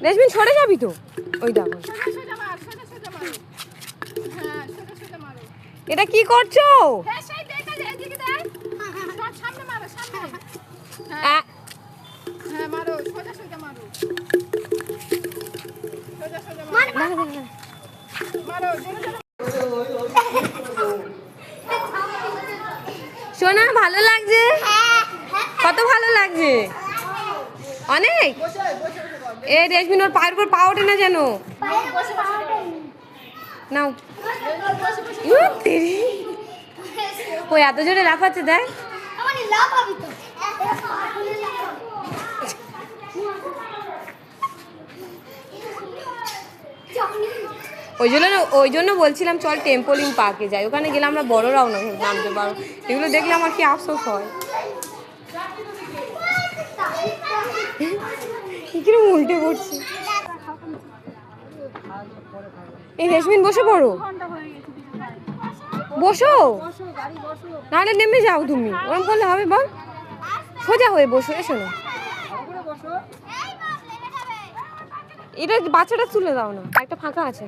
রেশমিন সরে যাবি তো। ওই দেখো এটা কি করছো? সোনা ভালো লাগছে? কত ভালো লাগছে? অনেক। এ রেশমিন ওর পায়ের উপর পা ওঠে না যেন। নাও। ওই এত জোরে লাফাচ্ছে দেখ। ওই জন্য বলছিলাম চল টেম্পোলিন পার্কে যাই, ওখানে গেলে আমরা বড়রাও না নামতে পারো। এগুলো দেখলে আমার কি আফসোস হয়। কিরকম উল্টে পড়ছি। এই রেশমিন বসে পড়ো, বসো, নাহলে নেমে যাও তুমি। ওরকম করলে হবে বল? সোজা হয়ে বসো, এসো না। এটা বাচ্চাটা তুলে দাও না, একটা ফাঁকা আছে।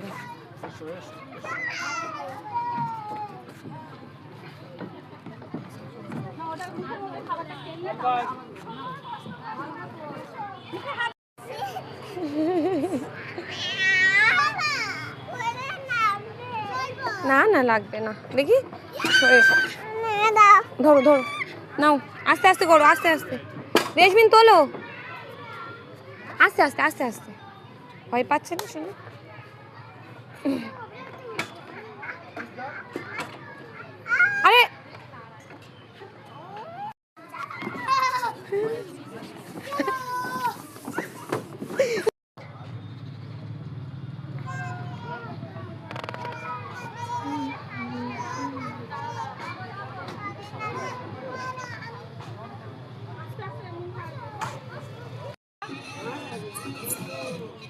না না লাগবে না, দেখি ধরো ধরো, নাও আস্তে আস্তে করো, আস্তে আস্তে। রেশমিন তোলো, আস্তে আস্তে আস্তে আস্তে। ভয় পাচ্ছে না শুনে? আরে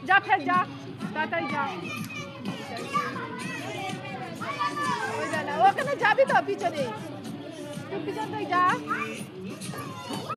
যা ফের যা, তাড়াতাড়ি যা। ওখানে যাবি তো পিছনে, তুই পিছন থেকে যা।